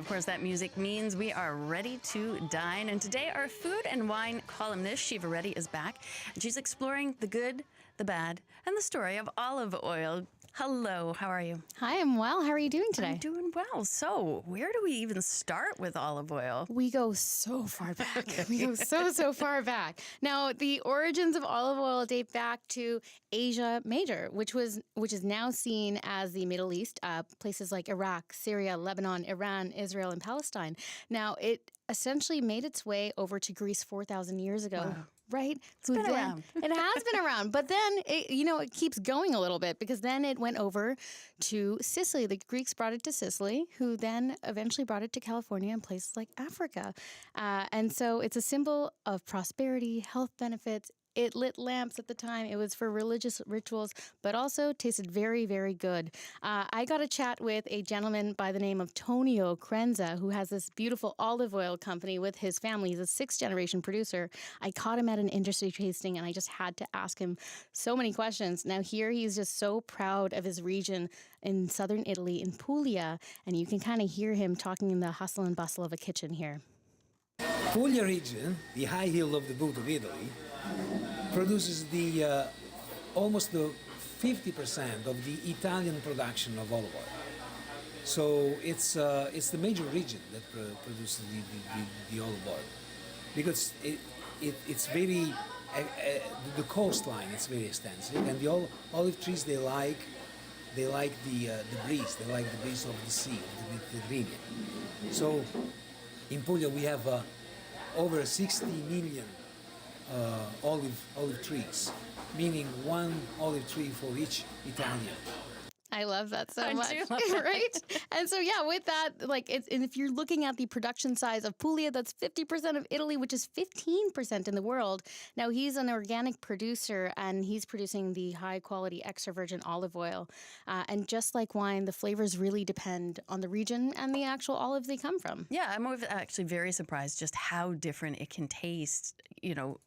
of course, that music means we are ready to dine. And today, our food and wine columnist, Shiva Reddy, is back. And she's exploring the good, the bad, and the story of olive oil. Hello, how are you? Hi, I'm well. How are you doing today? I'm doing well. So, where do we even start with olive oil? We go so far back. We go so far back. Now, the origins of olive oil date back to Asia Major, which is now seen as the Middle East, places like Iraq, Syria, Lebanon, Iran, Israel, and Palestine. Now, it essentially made its way over to Greece 4,000 years ago. Wow. Right? It's been around. It has been around. But then, it keeps going a little bit because then it went over to Sicily. The Greeks brought it to Sicily, who then eventually brought it to California and places like Africa. And so it's a symbol of prosperity, health benefits. It lit lamps at the time. It was for religious rituals, but also tasted very, very good. I got a chat with a gentleman by the name of Tonio Crenza, who has this beautiful olive oil company with his family. He's a sixth-generation producer. I caught him at an industry tasting, and I just had to ask him so many questions. Now, here he's just so proud of his region in southern Italy, in Puglia, and you can kind of hear him talking in the hustle and bustle of a kitchen here. Puglia region, the high heel of the boot of Italy, produces the almost the 50% of the Italian production of olive oil. So it's the major region that produces the olive oil, because it's very the coastline is very extensive, and the olive trees they like the breeze, they like the breeze of the sea, of the Mediterranean. So in Puglia we have over 60 million olive trees, meaning one olive tree for each Italian. I love that so much, do love that. right? And so, yeah, with that, and if you're looking at the production size of Puglia, that's 50% of Italy, which is 15% in the world. Now, he's an organic producer, and he's producing the high-quality extra virgin olive oil. And just like wine, the flavors really depend on the region and the actual olive they come from. Yeah, I'm actually very surprised just how different it can taste. You know,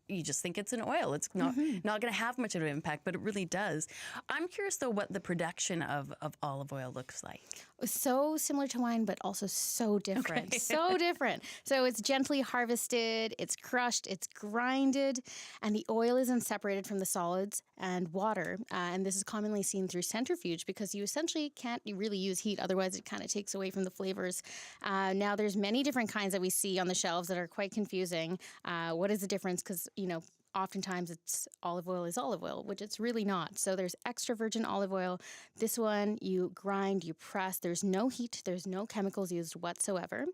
you just think it's an oil. It's not going to have much of an impact, but it really does. I'm curious, though, what the production of olive oil looks like. So similar to wine, but also so different. Okay. So different. So it's gently harvested, it's crushed, it's grinded, and the oil isn't separated from the solids and water. And this is commonly seen through centrifuge because you essentially can't really use heat. Otherwise, it kind of takes away from the flavors. Now, there's many different kinds that we see on the shelves that are quite confusing. What is the difference? Because, oftentimes it's olive oil is olive oil, which it's really not. So there's extra virgin olive oil. This one, you grind, you press. There's no heat. There's no chemicals used whatsoever.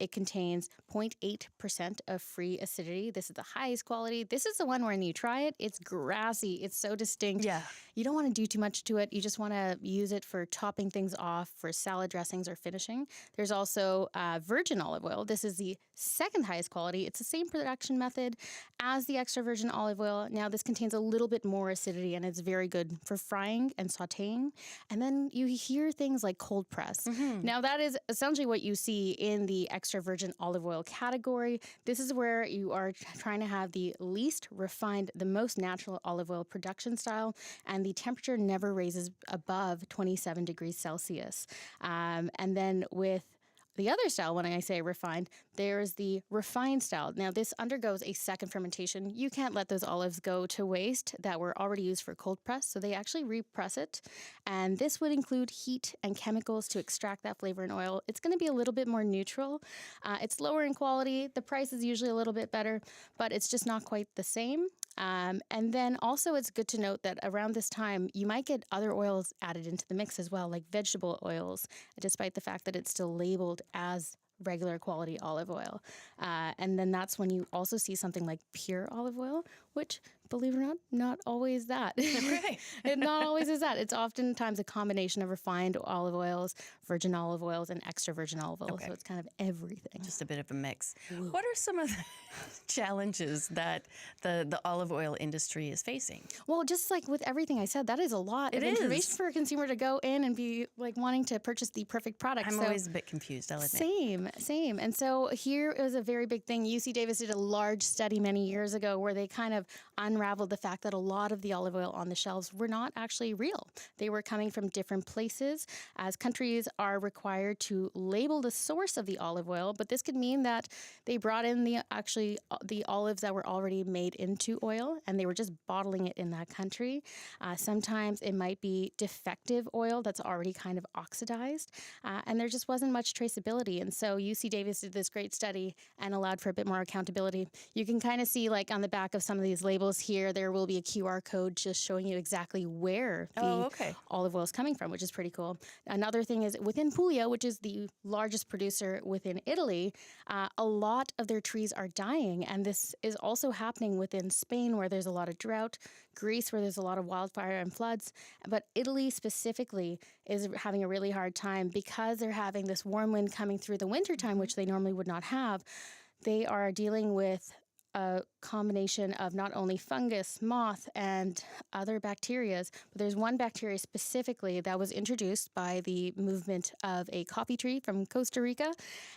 It contains 0.8% of free acidity. This is the highest quality. This is the one where when you try it, it's grassy. It's so distinct. Yeah. You don't want to do too much to it. You just want to use it for topping things off, for salad dressings or finishing. There's also virgin olive oil. This is the second highest quality. It's the same production method as the extra virgin olive oil. Now, this contains a little bit more acidity, and it's very good for frying and sautéing. And then you hear things like cold press. Now, that is essentially what you see in the extra virgin olive oil category. This is where you are trying to have the least refined, the most natural olive oil production style, and the temperature never raises above 27 degrees Celsius. And then with the other style, when I say refined, there's the refined style. Now, this undergoes a second fermentation. You can't let those olives go to waste that were already used for cold press, so they actually repress it. And this would include heat and chemicals to extract that flavor in oil. It's going to be a little bit more neutral. It's lower in quality. The price is usually a little bit better, but it's just not quite the same. And then also it's good to note that around this time, you might get other oils added into the mix as well, like vegetable oils, despite the fact that it's still labeled as regular quality olive oil. And then that's when you also see something like pure olive oil, which, believe it or not always that. Right. It not always is that. It's oftentimes a combination of refined olive oils, virgin olive oils, and extra virgin olive oil. Okay. So it's kind of everything. Just a bit of a mix. Ooh. What are some of the challenges that the olive oil industry is facing? Well, just like with everything I said, that is a lot of information for a consumer to go in and be like wanting to purchase the perfect product. I'm always a bit confused, I'll admit. Same. And so here is a very big thing. UC Davis did a large study many years ago where they kind of unraveled the fact that a lot of the olive oil on the shelves were not actually real. They were coming from different places, as countries are required to label the source of the olive oil, but this could mean that they brought in the olives that were already made into oil, and they were just bottling it in that country. Sometimes it might be defective oil that's already kind of oxidized, and there just wasn't much traceability. And so UC Davis did this great study and allowed for a bit more accountability. You can kind of see, like on the back of some of these labels here, there will be a QR code just showing you exactly where the olive oil is coming from, which is pretty cool. Another thing is within Puglia, which is the largest producer within Italy, a lot of their trees are dying. And this is also happening within Spain, where there's a lot of drought, Greece, where there's a lot of wildfire and floods. But Italy specifically is having a really hard time because they're having this warm wind coming through the wintertime, which they normally would not have. They are dealing with a combination of not only fungus, moth, and other bacterias, but there's one bacteria specifically that was introduced by the movement of a coffee tree from Costa Rica.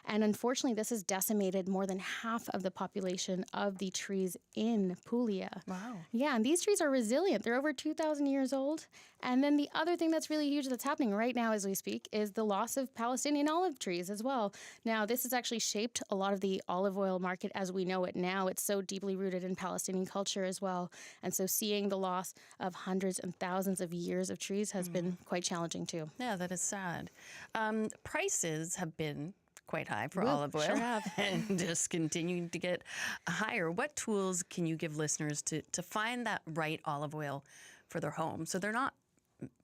And unfortunately, this has decimated more than half of the population of the trees in Puglia. Wow. Yeah, and these trees are resilient. They're over 2,000 years old. And then the other thing that's really huge that's happening right now as we speak is the loss of Palestinian olive trees as well. Now, this has actually shaped a lot of the olive oil market as we know it now. It's so deeply rooted in Palestinian culture as well. And so seeing the loss of hundreds and thousands of years of trees has been quite challenging too. Yeah, that is sad. Prices have been quite high for olive oil, sure have. and just continuing to get higher. What tools can you give listeners to find that right olive oil for their home so they're not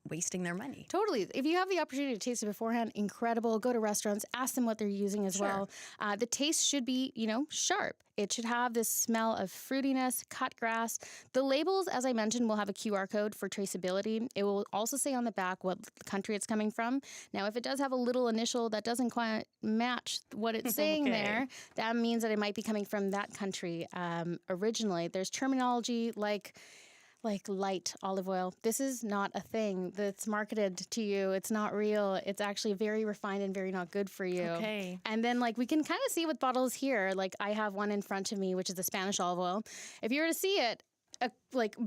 wasting their money? Totally. If you have the opportunity to taste it beforehand, incredible. Go to restaurants, ask them what they're using as well. The taste should be, sharp. It should have this smell of fruitiness, cut grass. The labels, as I mentioned, will have a QR code for traceability. It will also say on the back what country it's coming from. Now, if it does have a little initial that doesn't quite match what it's saying there, that means that it might be coming from that country originally. There's terminology like light olive oil. This is not a thing that's marketed to you. It's not real. It's actually very refined and very not good for you. Okay. And then we can kind of see with bottles here, I have one in front of me, which is the Spanish olive oil. If you were to see it,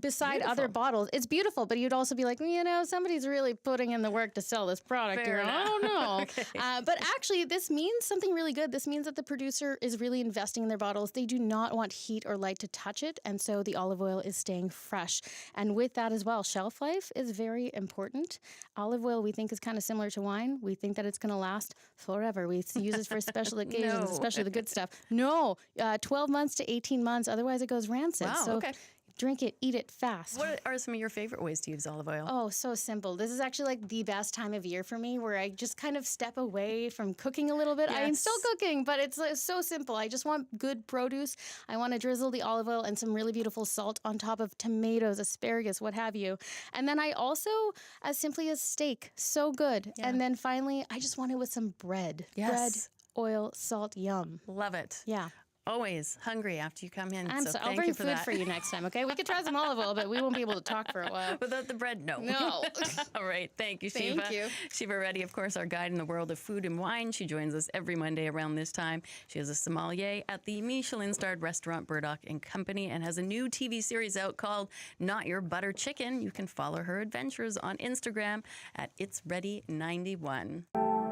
beside Beautiful. other bottles, it's beautiful, but you'd also be like, somebody's really putting in the work to sell this product Fair here. enough. I don't know. Okay. But actually, this means something really good. This means that the producer is really investing in their bottles. They do not want heat or light to touch it, and so the olive oil is staying fresh. And with that as well, shelf life is very important. Olive oil, we think, is kind of similar to wine. We think that it's going to last forever. We use it for special occasions, No. especially the good stuff. No, 12 months to 18 months. Otherwise, it goes rancid. Wow, So okay. drink it, eat it fast. What are some of your favorite ways to use olive oil? Oh, so simple. This is actually the best time of year for me where I just kind of step away from cooking a little bit. I am still Yes. cooking, but it's so simple. I just want good produce. I want to drizzle the olive oil and some really beautiful salt on top of tomatoes, asparagus, what have you. And then I also, as simply as steak, so good. Yeah. And then finally, I just want it with some bread. Yes. Bread, oil, salt, yum. Love it. Yeah. Always hungry after you come in. I'll thank bring you for food that. for you next time, okay? We could try some olive oil, but we won't be able to talk for a while. Without the bread, no. No. All right. Thank you, Thank Shiva. you. Shiva Reddy, of course, our guide in the world of food and wine. She joins us every Monday around this time. She is a sommelier at the Michelin-starred restaurant Burdock & Company and has a new TV series out called Not Your Butter Chicken. You can follow her adventures on Instagram at itsready91.